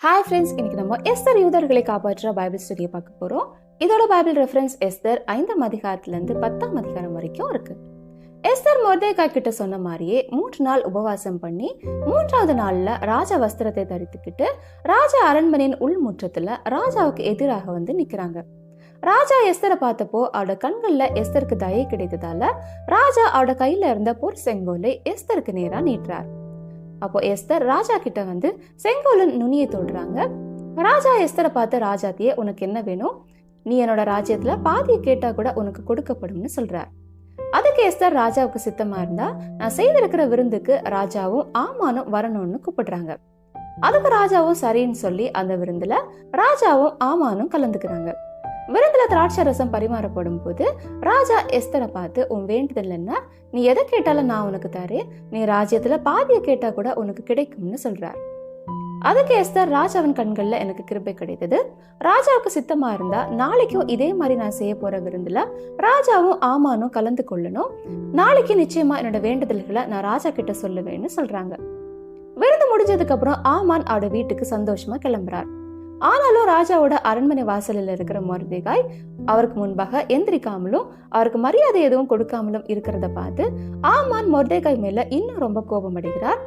Hi friends, இன்னைக்கு நம்ம Esther யூதர்களை காப்பாற்ற பைபிள் ஸ்டடியை பார்க்க போறோம். இதோட பைபிள் ரெஃபரன்ஸ் எஸ்தர் 5ஆம் அதிகாரத்திலிருந்து 10ஆம் அதிகாரம் வரைக்கும் இருக்கு. எஸ்தர் மொர்தெகாய் கிட்ட சொன்ன மாதிரியே 3 நாள் உபவாசம் பண்ணி 3ஆவது நாள்ல ராஜா வஸ்திரத்தை தரித்துக்கிட்டு ராஜா அரண்மனையின் உள்முற்றத்துல ராஜாவுக்கு எதிராக வந்து நிக்கிறாங்க. ராஜா எஸ்தரை பார்த்தப்போ அவரோட கண்கள்ல எஸ்தருக்கு தயை கிடைத்ததால ராஜா அவரோட கையில இருந்த பொற் செங்கோலை எஸ்தருக்கு நேரா நீட்டுறார். அப்போ எஸ்தர் ராஜா கிட்ட வந்து செங்கோலன் நுனியை தொடுறாங்க. ராஜா எஸ்தரை பார்த்து, ராஜாத்தியே, உனக்கு என்ன வேணும்? நீ என்னோட ராஜ்யத்துல பாதியை கேட்டா கூட உனக்கு கொடுக்கப்படும்னு சொல்றார். அதுக்கு எஸ்தர் ராஜாவுக்கு சித்தமா இருந்தா நான் செய்திருக்கிற விருந்துக்கு ராஜாவும் ஆமானும் வரணும்னு கூப்பிடுறாங்க. அதுக்கு ராஜாவும் சரின்னு சொல்லி அந்த விருந்துல ராஜாவும் ஆமானும் கலந்துக்கிறாங்க. விருந்துல திராட்சை ரசம் பரிமாறப்படும் போது ராஜா எஸ்தரை பார்த்து, உன் வேண்டுதல் என்ன? நீ எதை கேட்டாலும் நான் உனக்கு தரேன். நீ ராஜ்யத்துல பாதியை கேட்டா கூட உனக்கு கிடைக்கும்னு சொல்றார். அதுக்கு எஸ்தர், ராஜாவின் கண்கள்ல எனக்கு கிருபை கிடைத்தது. ராஜாவுக்கு சித்தமா இருந்தா நாளைக்கும் இதே மாதிரி நான் செய்ய போற விருந்துல ராஜாவும் ஆமானும் கலந்து கொள்ளணும். நாளைக்கு நிச்சயமா என்னோட வேண்டுதல்களை நான் ராஜா கிட்ட சொல்லுவேன்னு சொல்றாங்க. விருந்து முடிஞ்சதுக்கு அப்புறம் ஆமான் அவரோட வீட்டுக்கு சந்தோஷமா கிளம்புறார். ஆனாலும் ராஜாவோட அரண்மனை வாசலில் இருக்கிற மொர்தெகாய் அவருக்கு முன்பாக எந்திரிக்காமலும் அவருக்கு மரியாதை எதுவும் கொடுக்காமலும் இருக்கிறத பார்த்து ஆமான் மொர்தெகாய் மேல இன்னும் ரொம்ப கோபம் அடைகிறார்.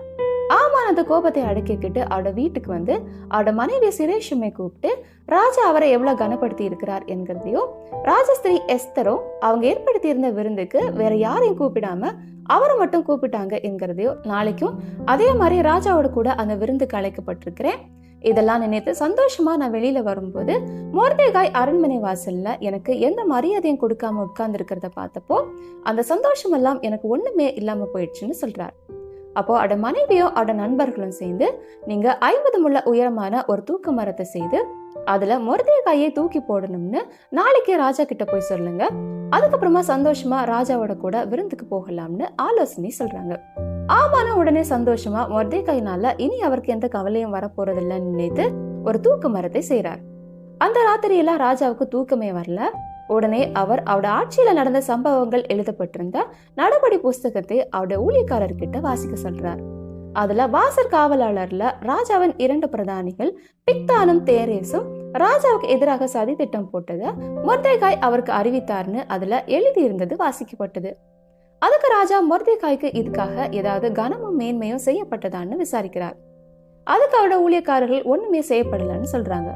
ஆமான் அந்த கோபத்தை அடக்கிக்கிட்டு அவரோட வீட்டுக்கு வந்து அவரோட மனைவி சிரேஷுமை கூப்பிட்டு ராஜா அவரை எவ்வளவு கனப்படுத்தி இருக்கிறார் என்கிறதையும், ராஜஸ்திரி எஸ்தரும் அவங்க ஏற்படுத்தி இருந்த விருந்துக்கு வேற யாரையும் கூப்பிடாம அவரை மட்டும் கூப்பிட்டாங்க என்கிறதையும், நாளைக்கும் அதே மாதிரி ராஜாவோட கூட அந்த விருந்துக்கு அழைக்கப்பட்டிருக்கிறேன், இதெல்லாம் நினைத்து சந்தோஷமா நான் வெளியில வரும்போது மொர்தெகாய் அரண்மனை வாசல்ல எனக்கு எந்த மரியாதையும் கொடுக்காம உட்கார்ந்து இருக்கிறத பார்த்தப்போ அந்த சந்தோஷம் எல்லாம் எனக்கு ஒண்ணுமே இல்லாம போயிடுச்சுன்னு சொல்றார். அப்போ அவட மனைவியும் அவட நண்பர்களும் சேர்ந்து, நீங்க 50 முழ உயரமான ஒரு தூக்கு மரத்தை செய்து அதுல மொர்தெகாயை தூக்கி போடணும்னு நாளைக்கு ராஜா கிட்ட போய் சொல்லுங்க. அதுக்கப்புறமா சந்தோஷமா ராஜாவோட கூட விருந்துக்கு போகலாம்னு ஆலோசனை சொல்றாங்க. ஆமானும் உடனே சந்தோஷமா மொர்தெகாயினால இனி அவருக்கு எந்த கவலையும் வரப்போறதில்லைன்னு நினைத்து ஒரு தூக்கு மரத்தை செய்யறார். அந்த ராத்திரியெல்லாம் ராஜாவுக்கு தூக்கமே வரல. உடனே அவர் அவரோட ஆட்சியில நடந்த சம்பவங்கள் எழுதப்பட்டிருந்த நடபடி புஸ்தகத்தை அவரோட ஊழியக்காரர்கிட்ட வாசிக்க சொல்றார். அதுல வாசற் காவலாளர்ல ராஜாவின் 2 பிரதானிகள் பிக்தானும் தேரேசும் ராஜாவுக்கு எதிராக சதி திட்டம் போட்டத மொர்தெகாய் அவருக்கு அறிவித்தார்னு அதுல எழுதி இருந்தது வாசிக்கப்பட்டது. அதுக்கு ராஜா மொர்தெகாய்க்கு இதுக்காக ஏதாவது கனமும் மேன்மையும் செய்யப்பட்டதான்னு விசாரிக்கிறார். அதுக்கு அவரோட ஊழியக்காரர்கள் ஒண்ணுமே செய்யப்படலன்னு சொல்றாங்க.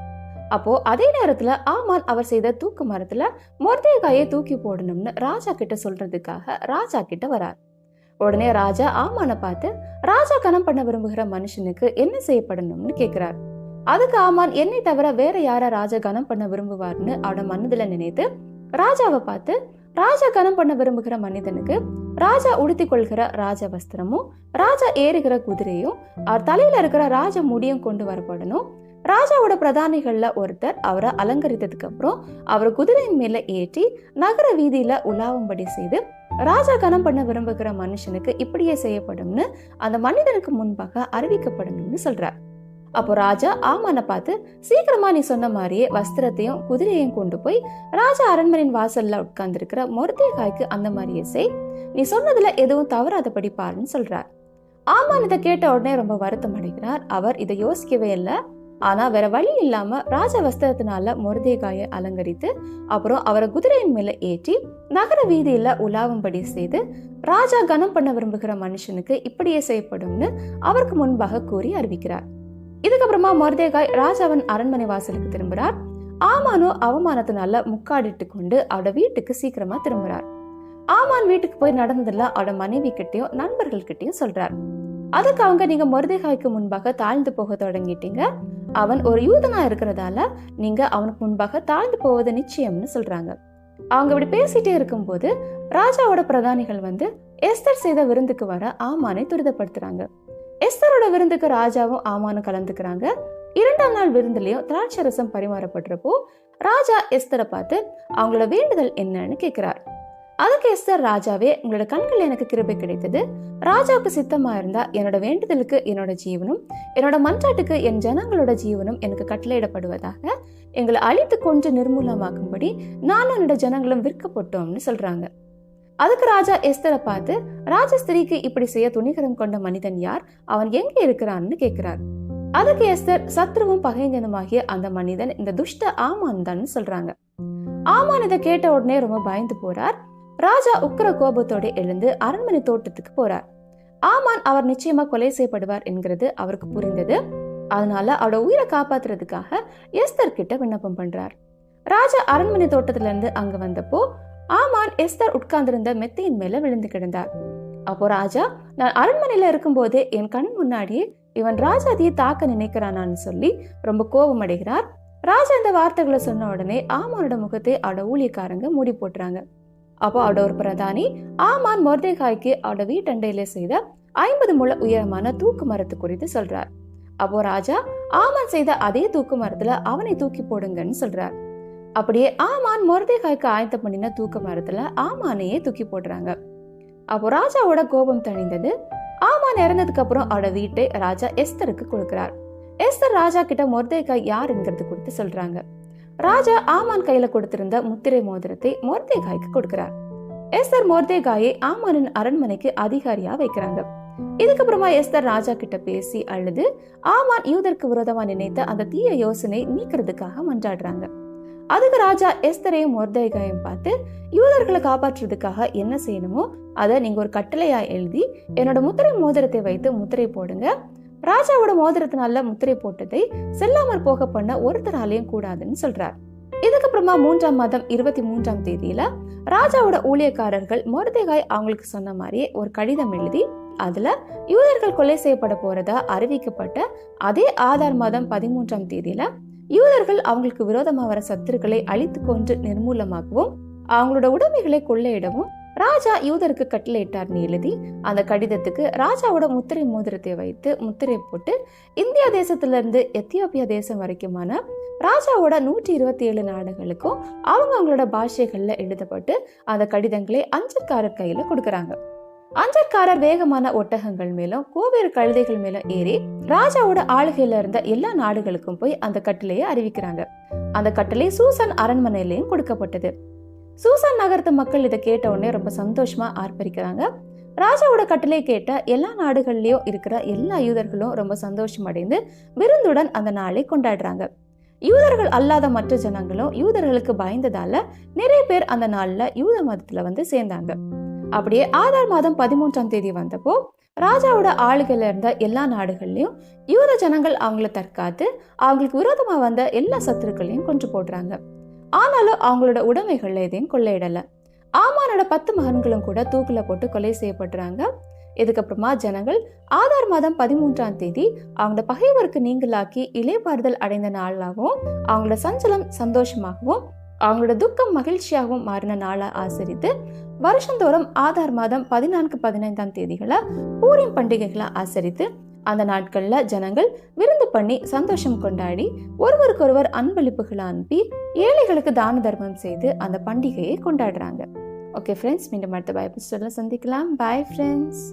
அப்போ அதே நேரத்துல ஆமான் அவர் செய்த தூக்கு மரத்துல மொர்தெகாயை தூக்கி போடணும்னு ராஜா கிட்ட சொல்றதுக்காக ராஜா கிட்ட வரார். உடனே ராஜா ஆமானை பார்த்து, ராஜா கனம் பண்ண விரும்புகிற மனுஷனுக்கு என்ன செய்யப்படணும்னு கேட்கிறார். அதுக்கு ஆமான், என்னை தவிர வேற யார ராஜா கனம் பண்ண விரும்புவார்னு அவட மனதுல நினைத்து ராஜாவை பார்த்து, ராஜா கனம் பண்ண விரும்புகிற மனிதனுக்கு ராஜா உடுத்தி கொள்கிற ராஜ வஸ்திரமும் ராஜா ஏறுகிற குதிரையும் அவர் தலையில இருக்கிற ராஜ முடியும் கொண்டு வரப்படணும். ராஜாவோட பிரதானிகள்ல ஒருத்தர் அவரை அலங்கரித்ததுக்கு அப்புறம் அவர் குதிரையின் மேல ஏற்றி நகர வீதியில உலாவும்படி செய்து ராஜா கனம் பண்ண விரும்புகிற மனுஷனுக்கு இப்படியே செய்யப்படும்னு அந்த மனிதனுக்கு முன்பாக அறிவிக்கப்படணும்னு சொல்றார். அப்போ ராஜா ஆமானை பார்த்து, சீக்கிரமா நீ சொன்ன மாதிரியே வஸ்திரத்தையும் குதிரையையும் கொண்டு போய் ராஜா அரண்மனையின் வாசல்ல உட்கார்ந்து இருக்கிற மொர்தெகாய்க்கு அந்த மாதிரியே செய், நீ சொன்னதுல எதுவும் தவறாதபடி பாருன்னு சொல்றார். ஆமான் இதை கேட்ட உடனே ரொம்ப வருத்தம் அடைகிறார். அவர் இதை யோசிக்கவே இல்லை. ஆனா வேற வழி இல்லாம ராஜ வஸ்திரத்தினால மொர்தெகாயை அலங்கரித்து அப்புறம் அவரை குதிரையின் மேல ஏற்றி நகர வீதியில உலாவும்படி செய்து ராஜா கனம் பண்ண விரும்புகிற மனுஷனுக்கு இப்படியே செய்யப்படும்னு அவருக்கு முன்பாக கூறி அறிவிக்கிறார். இதுக்கப்புறமா மொர்தெகாய் ராஜாவின் அரண்மனை வாசலுக்கு திரும்புறார். ஆமானோ அவமானத்தினால முக்காடிட்டு கொண்டு அவரோட வீட்டுக்கு சீக்கிரமா திரும்புறார். ஆமான் வீட்டுக்கு போய் நடந்ததெல்லாம் அவரோட மனைவி கிட்டையும் நண்பர்கள் கிட்டையும் சொல்றார். அதுக்கு அவங்க, நீங்க மொர்தெகாய்க்கு முன்பாக தாழ்ந்து போக தொடங்கிட்டீங்க, அவன் ஒரு யூதனா இருக்கிறதால நீங்க அவனுக்கு முன்பாக தாழ்ந்து போவது நிச்சயம்னு சொல்றாங்க. அவங்க இப்படி பேசிட்டே இருக்கும் போது ராஜாவோட பிரதானிகள் வந்து எஸ்தர் செய்த விருந்துக்கு வர ஆமானை துரிதப்படுத்துறாங்க. எஸ்தரோட விருந்துக்கு ராஜாவும் ஆமானும் கலந்துக்கிறாங்க. 2ஆம் நாள் விருந்துலயும் திராட்சை ரசம் பரிமாறப்படுறப்போ ராஜா எஸ்தரை பார்த்து அவங்களோட வேண்டுதல் என்னன்னு கேட்கிறார். அதுக்கு எஸ்தர், ராஜாவே, உங்களோட கண்கள் எனக்கு கிருபை கிடைத்தது. ராஜாவுக்கு சித்தமா இருந்தா என்னோட வேண்டுதலுக்கு என்னோட ஜீவனும் என்னோட மன்றாட்டுக்கு என் ஜனங்களோட ஜீவனும் எனக்கு கட்டளையிடப்படுவதாக, எங்களை அழித்து கொண்டு நிர்மூலமாக்கும்படி நானும் என்னோட ஜனங்களும் விற்கப்பட்டோம்னு சொல்றாங்க. அதுக்கு ராஜா எஸ்தரை பார்த்து, ராஜஸ்திரிக்கு இப்படி செய்ய துணிகரம் கொண்ட மனிதன் யார்? அவன் எங்க இருக்கிறான்னு கேட்கிறார். அதுக்கு எஸ்தர் சத்ருவும் பகைஞனுமாகிய அந்த மனிதன் இந்த துஷ்ட ஆமான் தான் சொல்றாங்க. ஆமான் இதை கேட்ட உடனே ரொம்ப பயந்து போறார். ராஜா உக்கிர கோபத்தோட எழுந்து அரண்மனை தோட்டத்துக்கு போறார். ஆமான் அவர் நிச்சயமா கொலை செய்யப்படுவார் என்கிறது அவருக்கு புரிந்தது. அதனால அவரோட உயிரை காப்பாத்துறதுக்காக எஸ்தர் கிட்ட விண்ணப்பம் பண்றார். ராஜா அரண்மனை தோட்டத்துல இருந்து அங்க வந்தப்போ ஆமான் எஸ்தர் உட்கார்ந்திருந்த மெத்தையின் மேல விழுந்து கிடந்தார். அப்போ ராஜா, நான் அரண்மனையில இருக்கும் போதே என் கண் முன்னாடியே இவன் ராஜாதியை தாக்க நினைக்கிறானான்னு சொல்லி ரொம்ப கோபம் அடைகிறார். ராஜா இந்த வார்த்தைகளை சொன்ன உடனே ஆமானோட முகத்தை அவரோட ஊழியக்காரங்க மூடி போட்டுறாங்க. அப்போ அவரோட ஒரு பிரதானி ஆமான் மொர்தெகாய்க்கு அவரோட வீட்டண்டையில செய்த 50 முழ உயரமான தூக்கு மரத்து குறித்து சொல்றார். அப்போ ராஜா ஆமான் செய்த அதே தூக்கு மரத்துல அவனை தூக்கி போடுங்கன்னு சொல்றார். அப்படியே ஆமான் மொர்தெகாய்க்கு ஆயத்தம் பண்ணின தூக்கு மரத்துல ஆமானையே தூக்கி போடுறாங்க. அப்போ ராஜாவோட கோபம் தணிந்தது. ஆமான் இறந்ததுக்கு அப்புறம் அவரோட வீட்டை ராஜா எஸ்தருக்கு கொடுக்கிறார். எஸ்தர் ராஜா கிட்ட மொர்தெகாய் யாருங்கிறது குறித்து சொல்றாங்க. ராஜா ஆமான் கையில கொடுத்திருந்த முத்திரை மோதிரத்தை மொர்தெகாய்க்கு கொடுக்கிறார். எஸ்தர் மொர்தெகாயை ஆமானின் அரண்மனைக்கு அதிகாரியா வைக்கிறாங்க. இதுக்கப்புறமா எஸ்தர் ராஜா கிட்ட பேசி அழுது ஆமான் யூதருக்கு விரோதமா நினைத்த அந்த தீய யோசனை நீக்கிறதுக்காக மன்றாடுறாங்க. அதுக்கு ராஜா எஸ்தரையும் மொர்தெகாயையும் பார்த்து, யூதர்களை காப்பாற்றுறதுக்காக என்ன செய்யணுமோ அதை நீங்க ஒரு கட்டளையா எழுதி என்னோட முத்திரை மோதிரத்தை வைத்து முத்திரை போடுங்க. ராஜாவோட மோதிரத்தினால முத்திரை போட்டதை செல்லாமற் போக பண்ண ஒருத்தராலையும் கூடாதுன்னு சொல்றார். இதுக்கப்புறமா 3ஆம் மாதம் 23ஆம் தேதியில ராஜாவோட ஊழியக்காரர்கள் மொர்தெகாய் அவங்களுக்கு சொன்ன மாதிரியே ஒரு கடிதம் எழுதி அதுல யூதர்கள் கொலை செய்யப்பட போறதா அறிவிக்கப்பட்ட அதே ஆதார் மாதம் 13ஆம் தேதியில யூதர்கள் அவங்களுக்கு விரோதமா வர சத்துருக்களை அழித்து கொன்று நிர்மூலமாகவும் அவங்களோட உடைமைகளை கொள்ளையிடவும் ராஜா யூதருக்கு கட்டளையிட்டார்னு எழுதி அந்த கடிதத்துக்கு ராஜாவோட முத்திரை மோதிரத்தை வைத்து முத்திரை போட்டு இந்தியா தேசத்துல இருந்து எத்தியோப்பியா தேசம் வரைக்குமான ராஜாவோட 127 நாடுகளுக்கும் அவங்களோட பாஷைகள்ல எழுதப்பட்டு அந்த கடிதங்களை அஞ்சற்காரர் கையில கொடுக்கறாங்க. அஞ்சற்காரர் வேகமான ஒட்டகங்கள் மேலும் கோவேறு கழுதைகள் மேலும் ஏறி ராஜாவோட ஆளுகையில இருந்த எல்லா நாடுகளுக்கும் போய் அந்த கட்டளையை அறிவிக்கிறாங்க. அந்த கட்டளை சூசான் அரண்மனையிலையும் கொடுக்கப்பட்டது. சூசான் நகரத்து மக்கள் இதை கேட்ட உடனே ரொம்ப சந்தோஷமா ஆர்ப்பரிக்கிறாங்க. ராஜாவோட கட்டளை கேட்ட எல்லா நாடுகள்லயும் இருக்கிற எல்லா யூதர்களும் ரொம்ப சந்தோஷம் அடைந்து விருந்துடன் அந்த நாளை கொண்டாடுறாங்க. யூதர்கள் அல்லாத மற்ற ஜனங்களும் யூதர்களுக்கு பயந்ததால நிறைய பேர் அந்த நாள்ல யூத மதத்துல வந்து சேர்ந்தாங்க. அப்படியே ஆதார் மாதம் 13ஆம் தேதி வந்தப்போ ராஜாவோட ஆளுகையில இருந்த எல்லா நாடுகள்லயும் யூத ஜனங்கள் அவங்கள தற்காத்து அவங்களுக்கு விரோதமா வந்த எல்லா சத்துருக்களையும் கொன்று போடுறாங்க. ஆனாலும் அவங்களோட உடைமைகள்ல எதையும் கொள்ளையிடல. ஆமானோட 10 மகன்களும் கூட தூக்குல போட்டு கொலை செய்யப்படுறாங்க. இதுக்கப்புறமா ஜனங்கள் ஆதார் மாதம் 13ஆம் தேதி அவங்களோட பகைவருக்கு நீங்களாக்கி இளைப்பாறுதல் அடைந்த நாளாகவும் அவங்களோட சஞ்சலம் சந்தோஷமாகவும் அவங்களோட துக்கம் மகிழ்ச்சியாகவும் மாறின நாளா ஆசரித்து வருஷந்தோறும் ஆதார் மாதம் 14, 15ஆம் தேதிகளை பூரிம் பண்டிகைகளை ஆசரித்து அந்த நாட்கள்ல ஜனங்கள் விருந்து பண்ணி சந்தோஷம் கொண்டாடி ஒருவருக்கொருவர் அன்பளிப்புகளை அனுப்பி ஏழைகளுக்கு தான தர்மம் செய்து அந்த பண்டிகையை கொண்டாடுறாங்க. ஓகே ஃப்ரெண்ட்ஸ், மீண்டும் அடுத்த பைபிள் ஸ்டோரியில சந்திக்கலாம். Bye friends.